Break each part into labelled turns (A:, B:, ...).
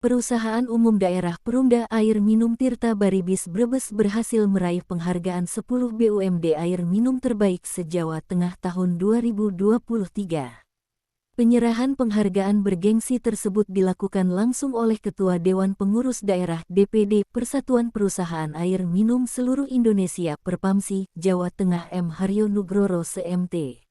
A: Perusahaan Umum Daerah Perumda Air Minum Tirta Baribis Brebes berhasil meraih penghargaan 10 BUMD air minum terbaik se-Jawa Tengah tahun 2023. Penyerahan penghargaan bergengsi tersebut dilakukan langsung oleh Ketua Dewan Pengurus Daerah DPD Persatuan Perusahaan Air Minum Seluruh Indonesia Perpamsi, Jawa Tengah M. Haryo Nugroho CMT.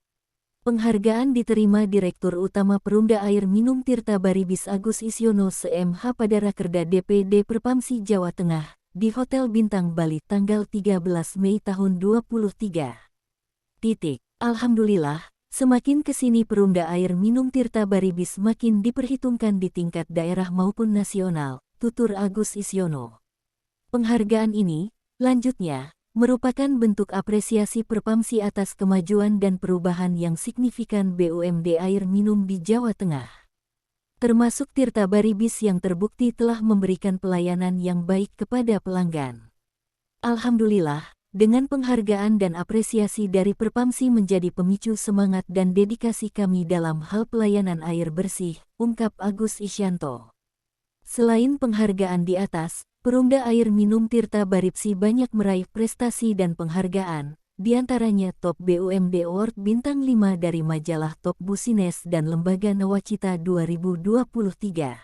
A: Penghargaan diterima Direktur Utama Perumda Air Minum Tirta Baribis Agus Isyono CMH pada Rakerda DPD Perpamsi Jawa Tengah, di Hotel Bintang Bali tanggal 13 Mei tahun 2023. Alhamdulillah, semakin kesini Perumda Air Minum Tirta Baribis makin diperhitungkan di tingkat daerah maupun nasional, tutur Agus Isyono. Penghargaan ini, lanjutnya, merupakan bentuk apresiasi Perpamsi atas kemajuan dan perubahan yang signifikan BUMD air minum di Jawa Tengah. Termasuk Tirta Baribis yang terbukti telah memberikan pelayanan yang baik kepada pelanggan. Alhamdulillah, dengan penghargaan dan apresiasi dari Perpamsi menjadi pemicu semangat dan dedikasi kami dalam hal pelayanan air bersih, ungkap Agus Isyanto. Selain penghargaan di atas, Perumda Air Minum Tirta Baribsi banyak meraih prestasi dan penghargaan, diantaranya Top BUMD Award Bintang 5 dari majalah Top Business dan Lembaga Nawacita 2023.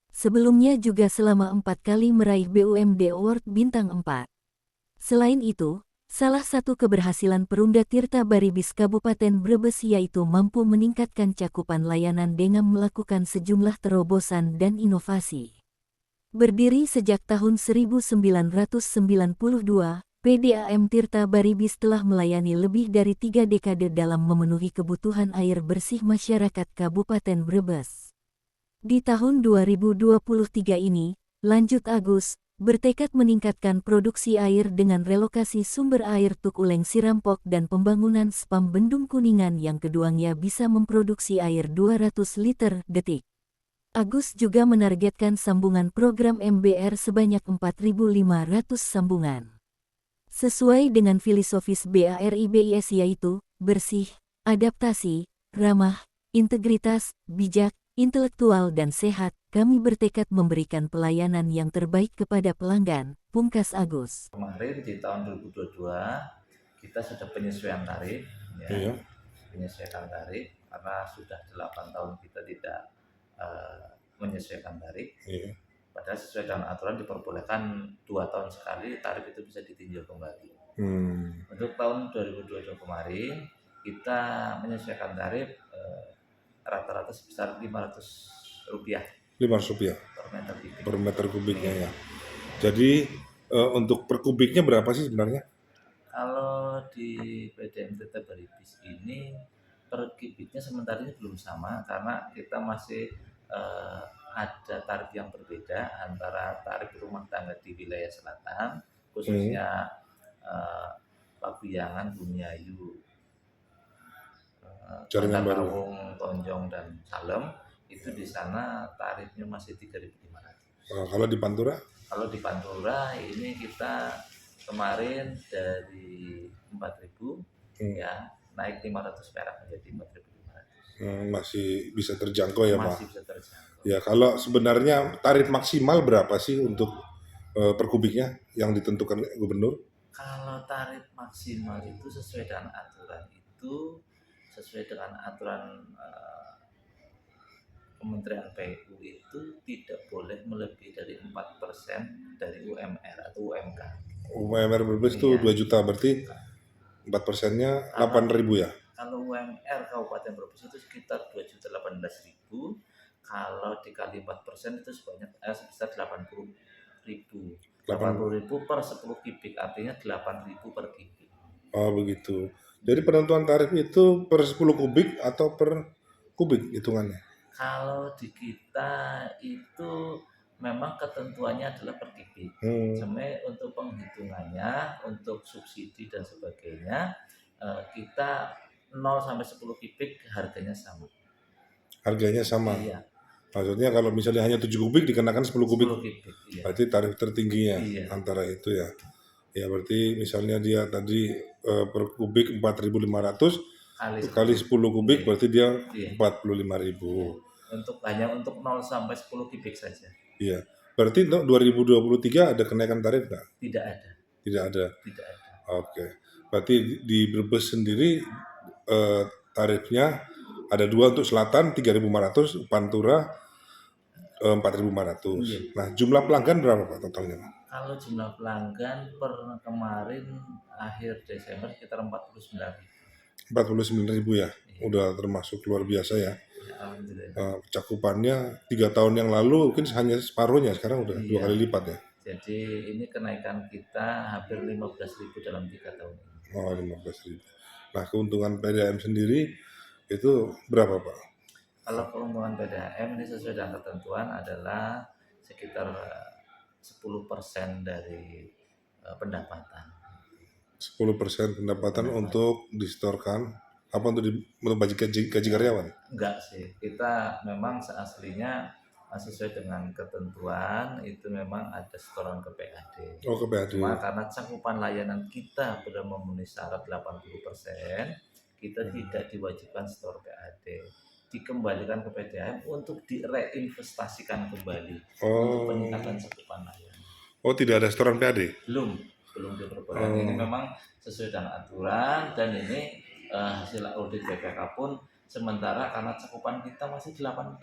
A: Sebelumnya juga selama 4 kali meraih BUMD Award Bintang 4. Selain itu, salah satu keberhasilan Perumda Tirta Baribis Kabupaten Brebes yaitu mampu meningkatkan cakupan layanan dengan melakukan sejumlah terobosan dan inovasi. Berdiri sejak tahun 1992, PDAM Tirta Baribis telah melayani lebih dari 3 dekade dalam memenuhi kebutuhan air bersih masyarakat Kabupaten Brebes. Di tahun 2023 ini, lanjut Agus, bertekad meningkatkan produksi air dengan relokasi sumber air Tukuleng Sirampok dan pembangunan spam Bendung Kuningan yang keduanya bisa memproduksi air 200 liter detik. Agus juga menargetkan sambungan program MBR sebanyak 4.500 sambungan. Sesuai dengan filosofis BARIBIS yaitu, bersih, adaptasi, ramah, integritas, bijak, intelektual dan sehat, kami bertekad memberikan pelayanan yang terbaik kepada pelanggan, pungkas Agus.
B: Kemarin di tahun 2022, kita sudah penyesuaian tarif, ya, penyesuaian tarif, karena sudah 8 tahun kita tidak menyesuaikan tarif. Padahal sesuai dengan aturan diperbolehkan 2 tahun sekali tarif itu bisa ditinjau kembali. Untuk tahun 2022 kemarin kita menyesuaikan tarif rata-rata sebesar Rp500
C: per meter kubiknya ya. Jadi untuk per kubiknya berapa sih sebenarnya?
B: Kalau di PDAM Tirta Baribis ini per kubiknya sementara ini belum sama karena kita masih ada tarif yang berbeda antara tarif rumah tangga di wilayah selatan, khususnya Pabiangan, Bumiayu, Kawung, Tonjong dan Salem. Itu di sana tarifnya masih 3.500.
C: Kalau di Pantura?
B: Kalau di Pantura ini kita kemarin dari 4.000 ya naik 500 perak menjadi 4.500.
C: Masih bisa terjangkau ya Pak?
B: Masih bisa terjangkau.
C: Ya, kalau sebenarnya tarif maksimal berapa sih untuk per kubiknya yang ditentukan gubernur?
B: Kalau tarif maksimal itu sesuai dengan aturan Kementerian PU itu tidak boleh melebihi dari 4% dari UMR atau UMK.
C: UMR Brebes itu 2 juta, berarti 4%-nya 8.000 ya?
B: Kalau UMR Kabupaten Brebes itu sekitar 2.018.000. Kalau dikali 4% itu sebesar 80.000. 80.000 per 10 kubik, artinya 8.000 per kubik.
C: Oh begitu. Jadi penentuan tarif itu per 10 kubik atau per kubik hitungannya?
B: Kalau di kita itu memang ketentuannya adalah per kubik. Sebenarnya untuk penghitungannya, untuk subsidi dan sebagainya, kita 0 sampai 10 kubik harganya sama.
C: Harganya sama?
B: Iya.
C: Maksudnya kalau misalnya hanya 7 kubik dikenakan 10 kubik,
B: 10 kubik iya.
C: Berarti tarif tertingginya antara itu ya. Ya berarti misalnya dia tadi per kubik 4.500 kali 10 kubik berarti dia 45.000.
B: Hanya untuk 0 sampai 10 kubik saja.
C: Iya. Berarti untuk 2023 ada kenaikan tarif nggak?
B: Tidak ada.
C: Tidak ada.
B: Tidak ada.
C: Oke. Berarti di Brebes sendiri tarifnya ada 2 untuk selatan 3.500, Pantura 4.500.
B: Iya.
C: Nah, jumlah pelanggan berapa Pak totalnya?
B: Kalau jumlah pelanggan per kemarin akhir Desember sekitar 49.000.
C: 49.000 ya. Udah termasuk luar biasa ya.
B: Alhamdulillah.
C: Cakupannya 3 tahun yang lalu mungkin hanya separuhnya, sekarang udah 2 kali lipat ya.
B: Jadi ini kenaikan kita hampir 15.000 dalam 3 tahun ini.
C: Oh, 15.000. Nah, keuntungan PDAM sendiri itu berapa Pak?
B: Kalau keuntungan PDAM ini sesuai dengan ketentuan adalah sekitar 10% dari pendapatan.
C: 10% pendapatan untuk disetorkan apa untuk gaji karyawan?
B: Enggak sih, kita memang aslinya sesuai dengan ketentuan itu memang ada setoran ke PAD.
C: Oh, ke PAD.
B: Cuma karena cakupan layanan kita sudah memenuhi syarat 80%, kita tidak diwajibkan setor PAD. Dikembalikan ke PDAM untuk direinvestasikan kembali untuk peningkatan cakupan layanan.
C: Oh, tidak ada setoran PAD?
B: Belum diperbolehkan. Ini memang sesuai dengan aturan dan ini hasil audit BPK pun sementara karena cakupan kita masih 8%,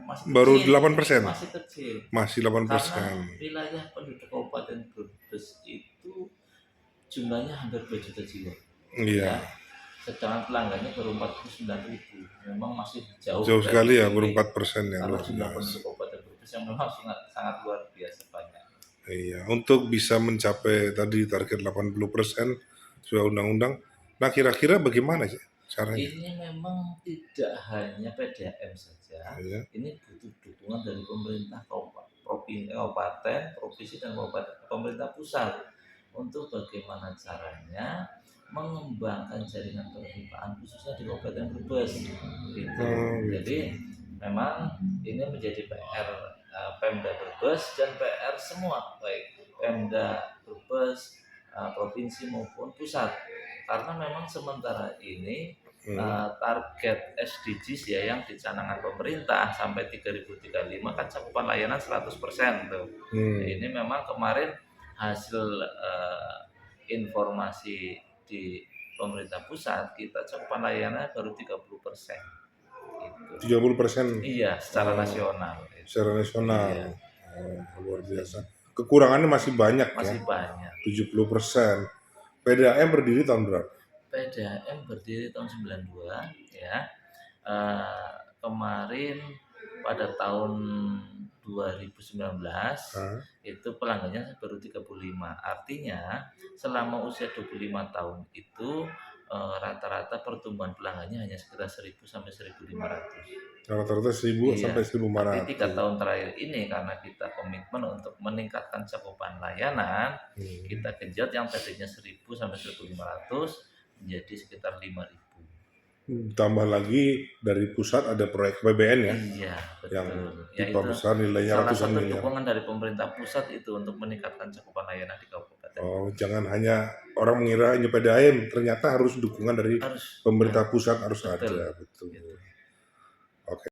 B: masih
C: baru
B: kecil,
C: 8%?
B: Masih kecil.
C: Masih 8%.
B: Karena wilayah penduduk Kabupaten Brebes itu jumlahnya hampir 2 juta jiwa.
C: Iya.
B: Ya, sedangkan pelanggannya baru 49.000. Memang masih jauh
C: sekali ya, baru 4% ya.
B: Karena jumlah penduduk Kabupaten Brebes yang memang sangat luar biasa banyak.
C: Iya, untuk bisa mencapai tadi target 80% sesuai undang-undang. Nah, kira-kira bagaimana sih caranya?
B: Ini memang tidak hanya PDAM saja. Iya. Ini butuh dukungan dari pemerintah kabupaten, provinsi dan pemerintah pusat untuk bagaimana caranya mengembangkan jaringan perpipaan khususnya di Kabupaten Brebes. Gitu. Jadi memang ini menjadi PR Pemda Brebes dan PR semua, baik Pemda Brebes, provinsi maupun pusat, karena memang sementara ini target SDGs ya yang dicanangkan pemerintah sampai 2035 kan cakupan layanan 100% tuh. Ini memang kemarin hasil informasi di pemerintah pusat kita cakupan layanan baru 30%. Gitu.
C: 30%?
B: Iya, secara nasional.
C: Secara nasional. Iya. Luar biasa. Kekurangannya masih banyak ya?
B: Masih banyak.
C: 70%. PDAM berdiri tahun berapa?
B: PDAM berdiri tahun 92 ya. Kemarin pada tahun 2019 itu pelanggannya baru 35. Artinya selama usia 25 tahun itu rata-rata pertumbuhan pelanggannya hanya sekitar 1.000 sampai 1.500.
C: Rata-rata 1.000 sampai 1.500.
B: Tapi 3 tahun terakhir ini karena kita komitmen untuk meningkatkan cakupan layanan, kita genjot yang tadinya 1.000 sampai 1.500 menjadi sekitar 5.000.
C: Tambah lagi dari pusat ada proyek PBN ya?
B: Iya, betul.
C: Yang tipe besar nilainya ratusan miliar.
B: Salah satu dukungan dari pemerintah pusat itu untuk meningkatkan cakupan layanan di kabupaten.
C: Oh, jangan hanya orang mengira hanya PDAM, ternyata harus dukungan dari pemerintah pusat harus ada. Betul. Oke.